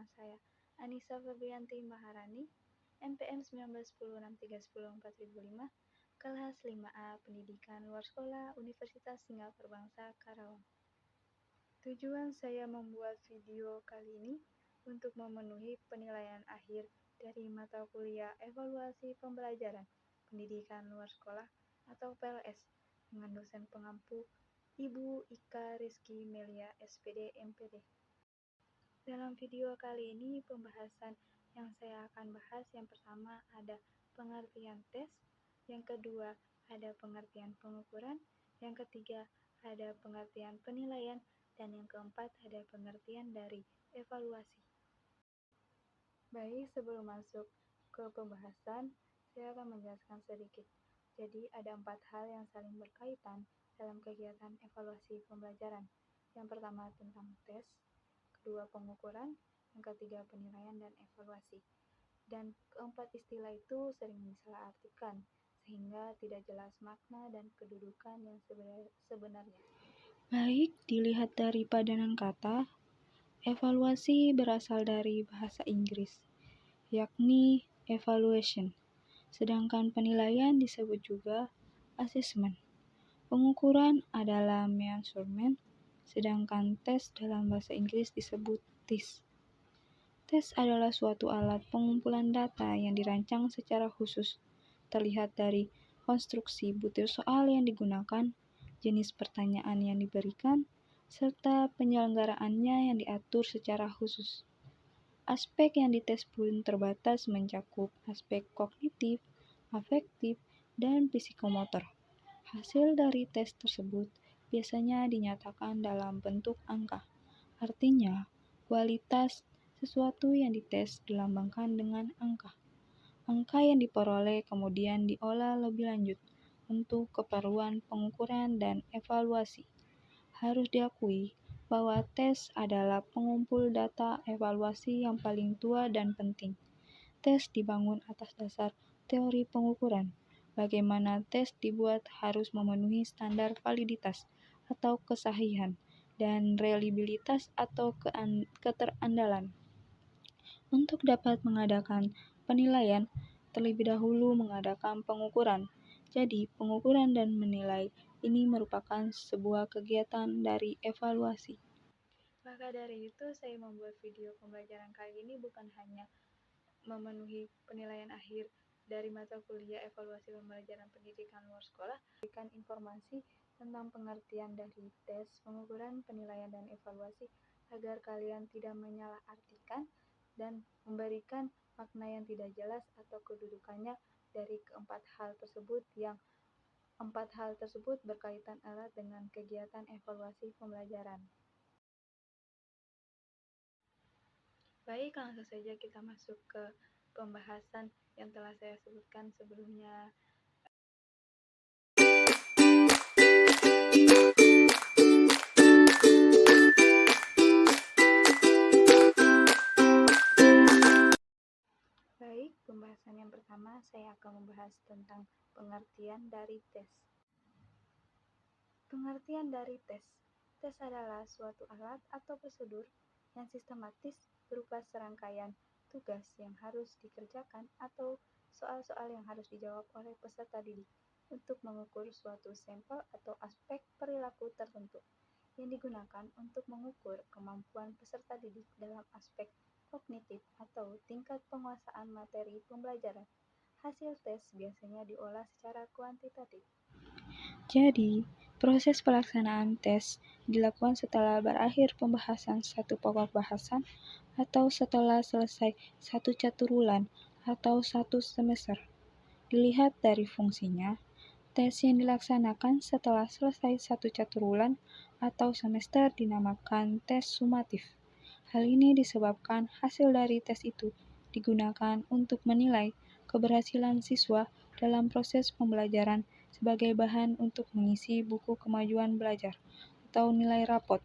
nama saya Anissa Febrianti Maharani, NPM 191063104005, kelas 5A Pendidikan Luar Sekolah Universitas Singapura Bangsa Karawang. Tujuan saya membuat video kali ini untuk memenuhi penilaian akhir dari mata kuliah Evaluasi Pembelajaran Pendidikan Luar Sekolah atau PLS dengan dosen pengampu Ibu Ika Rizky Melia SPD MPD. Dalam video kali ini pembahasan yang saya akan bahas yang pertama ada pengertian tes, yang kedua ada pengertian pengukuran, yang ketiga ada pengertian penilaian, dan yang keempat ada pengertian dari evaluasi. Baik, sebelum masuk ke pembahasan, saya akan menjelaskan sedikit. Jadi, ada 4 hal yang saling berkaitan dalam kegiatan evaluasi pembelajaran. Yang pertama tentang tes, kedua pengukuran, yang ketiga penilaian dan evaluasi. Dan keempat istilah itu sering disalahartikan, sehingga tidak jelas makna dan kedudukan yang sebenarnya. Baik, dilihat dari padanan kata, evaluasi berasal dari bahasa Inggris, yakni evaluation, sedangkan penilaian disebut juga assessment. Pengukuran adalah measurement, sedangkan tes dalam bahasa Inggris disebut test. Tes adalah suatu alat pengumpulan data yang dirancang secara khusus, terlihat dari konstruksi butir soal yang digunakan, jenis pertanyaan yang diberikan, serta penyelenggaraannya yang diatur secara khusus. Aspek yang dites pun terbatas mencakup aspek kognitif, afektif, dan psikomotor. Hasil dari tes tersebut biasanya dinyatakan dalam bentuk angka. Artinya, kualitas sesuatu yang dites dilambangkan dengan angka. Angka yang diperoleh kemudian diolah lebih lanjut untuk keperluan pengukuran dan evaluasi. Harus diakui bahwa tes adalah pengumpul data evaluasi yang paling tua dan penting. Tes dibangun atas dasar teori pengukuran. Bagaimana tes dibuat harus memenuhi standar validitas atau kesahihan dan reliabilitas atau keterandalan. Untuk dapat mengadakan penilaian, terlebih dahulu mengadakan pengukuran. Jadi, pengukuran dan menilai ini merupakan sebuah kegiatan dari evaluasi. Maka dari itu, saya membuat video pembelajaran kali ini bukan hanya memenuhi penilaian akhir dari mata kuliah evaluasi pembelajaran pendidikan luar sekolah, memberikan informasi tentang pengertian dari tes, pengukuran, penilaian, dan evaluasi agar kalian tidak menyalahartikan dan memberikan makna yang tidak jelas atau kedudukannya dari keempat hal tersebut, yang empat hal tersebut berkaitan erat dengan kegiatan evaluasi pembelajaran. Baik, langsung saja kita masuk ke pembahasan yang telah saya sebutkan sebelumnya. Baik, pembahasan yang pertama saya akan membahas tentang pengertian dari tes. Pengertian dari tes. Tes adalah suatu alat atau prosedur yang sistematis berupa serangkaian tugas yang harus dikerjakan atau soal-soal yang harus dijawab oleh peserta didik untuk mengukur suatu sampel atau aspek perilaku tertentu yang digunakan untuk mengukur kemampuan peserta didik dalam aspek kognitif atau tingkat penguasaan materi pembelajaran. Hasil tes biasanya diolah secara kuantitatif. Jadi, proses pelaksanaan tes dilakukan setelah berakhir pembahasan satu pokok bahasan atau setelah selesai satu catur-bulan atau satu semester. Dilihat dari fungsinya, tes yang dilaksanakan setelah selesai satu catur-bulan atau semester dinamakan tes sumatif. Hal ini disebabkan hasil dari tes itu digunakan untuk menilai keberhasilan siswa dalam proses pembelajaran sebagai bahan untuk mengisi buku kemajuan belajar atau nilai rapot.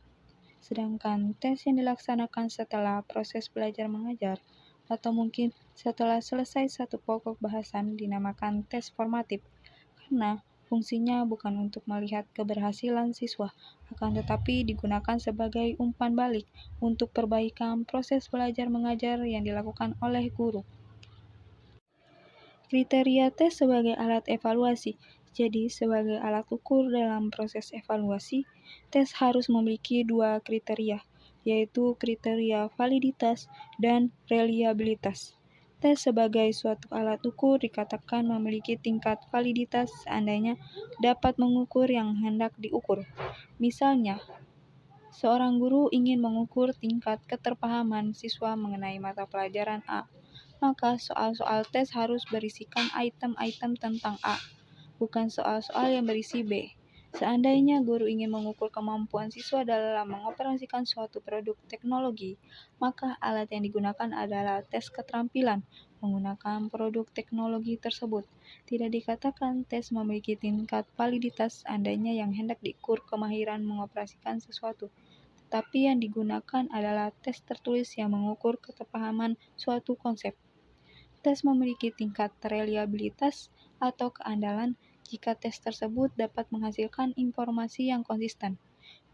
Sedangkan tes yang dilaksanakan setelah proses belajar mengajar atau mungkin setelah selesai satu pokok bahasan dinamakan tes formatif, karena Fungsinya bukan untuk melihat keberhasilan siswa, akan tetapi digunakan sebagai umpan balik untuk perbaikan proses belajar mengajar yang dilakukan oleh guru. Kriteria tes sebagai alat evaluasi. Jadi, sebagai alat ukur dalam proses evaluasi, tes harus memiliki dua kriteria, yaitu kriteria validitas dan reliabilitas. Tes sebagai suatu alat ukur dikatakan memiliki tingkat validitas seandainya dapat mengukur yang hendak diukur. Misalnya, seorang guru ingin mengukur tingkat keterpahaman siswa mengenai mata pelajaran A, maka soal-soal tes harus berisikan item-item tentang A, bukan soal-soal yang berisi B. Seandainya guru ingin mengukur kemampuan siswa dalam mengoperasikan suatu produk teknologi, maka alat yang digunakan adalah tes keterampilan menggunakan produk teknologi tersebut. Tidak dikatakan tes memiliki tingkat validitas seandainya yang hendak diukur kemahiran mengoperasikan sesuatu, tetapi yang digunakan adalah tes tertulis yang mengukur keterpahaman suatu konsep. Tes memiliki tingkat reliabilitas atau keandalan jika tes tersebut dapat menghasilkan informasi yang konsisten.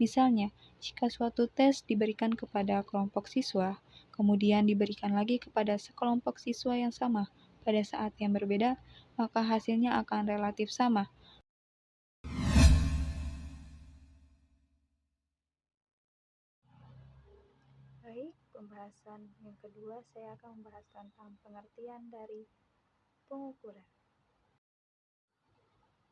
Misalnya, jika suatu tes diberikan kepada kelompok siswa, kemudian diberikan lagi kepada sekelompok siswa yang sama pada saat yang berbeda, maka hasilnya akan relatif sama. Baik, pembahasan yang kedua saya akan membahas tentang pengertian dari pengukuran.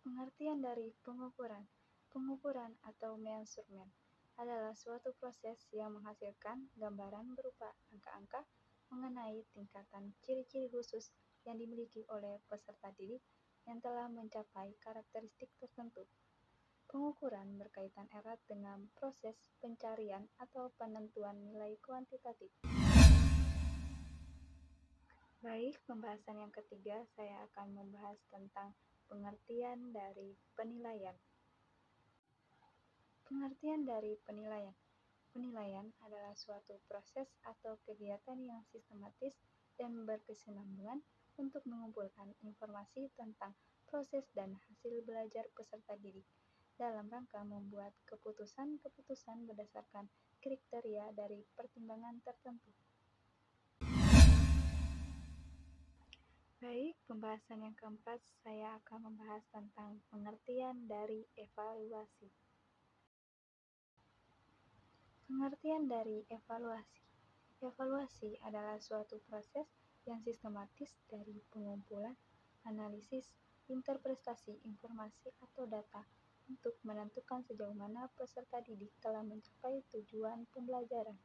Pengertian dari pengukuran. Pengukuran atau measurement adalah suatu proses yang menghasilkan gambaran berupa angka-angka mengenai tingkatan ciri-ciri khusus yang dimiliki oleh peserta didik yang telah mencapai karakteristik tertentu. Pengukuran berkaitan erat dengan proses pencarian atau penentuan nilai kuantitatif. Baik, pembahasan yang ketiga saya akan membahas tentang pengertian dari penilaian. Pengertian dari penilaian. Penilaian adalah suatu proses atau kegiatan yang sistematis dan berkesinambungan untuk mengumpulkan informasi tentang proses dan hasil belajar peserta didik dalam rangka membuat keputusan-keputusan berdasarkan kriteria dari pertimbangan tertentu. Baik, pembahasan yang keempat saya akan membahas tentang pengertian dari evaluasi. Pengertian dari evaluasi. Evaluasi adalah suatu proses yang sistematis dari pengumpulan, analisis, interpretasi informasi atau data untuk menentukan sejauh mana peserta didik telah mencapai tujuan pembelajaran.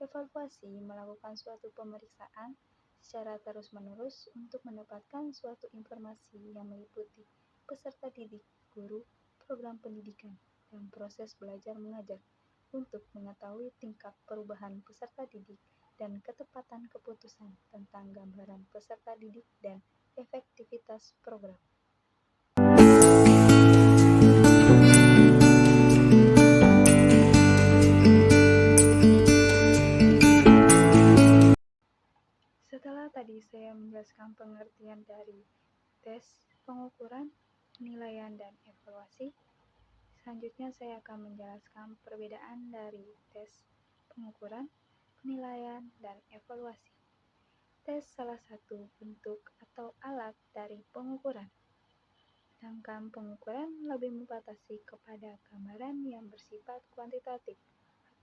Evaluasi melakukan suatu pemeriksaan secara terus-menerus untuk mendapatkan suatu informasi yang meliputi peserta didik, guru, program pendidikan, dan proses belajar mengajar untuk mengetahui tingkat perubahan peserta didik dan ketepatan keputusan tentang gambaran peserta didik dan efektivitas program. Setelah tadi saya menjelaskan pengertian dari tes, pengukuran, penilaian, dan evaluasi, selanjutnya saya akan menjelaskan perbedaan dari tes, pengukuran, penilaian, dan evaluasi. Tes salah satu bentuk atau alat dari pengukuran. Sedangkan pengukuran lebih membatasi kepada gambaran yang bersifat kuantitatif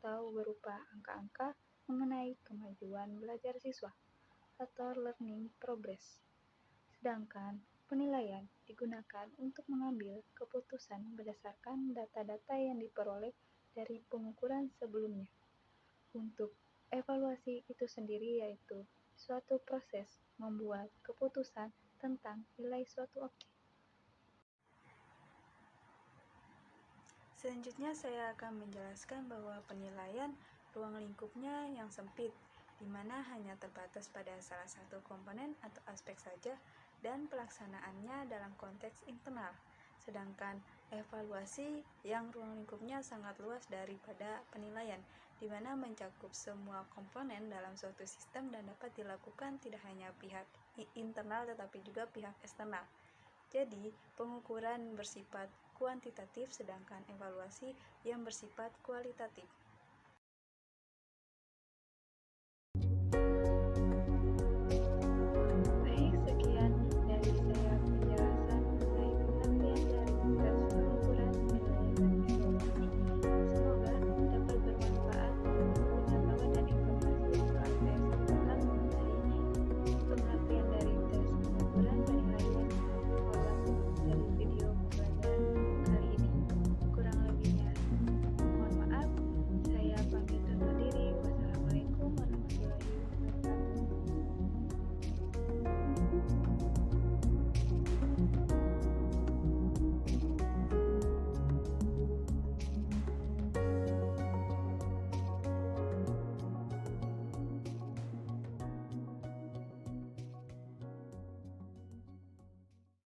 atau berupa angka-angka mengenai kemajuan belajar siswa atau learning progress. Sedangkan penilaian digunakan untuk mengambil keputusan berdasarkan data-data yang diperoleh dari pengukuran sebelumnya. Untuk evaluasi itu sendiri yaitu suatu proses membuat keputusan tentang nilai suatu objek. Selanjutnya saya akan menjelaskan bahwa penilaian ruang lingkupnya yang sempit, di mana hanya terbatas pada salah satu komponen atau aspek saja dan pelaksanaannya dalam konteks internal. Sedangkan evaluasi yang ruang lingkupnya sangat luas daripada penilaian, di mana mencakup semua komponen dalam suatu sistem dan dapat dilakukan tidak hanya pihak internal tetapi juga pihak eksternal. Jadi, pengukuran bersifat kuantitatif sedangkan evaluasi yang bersifat kualitatif.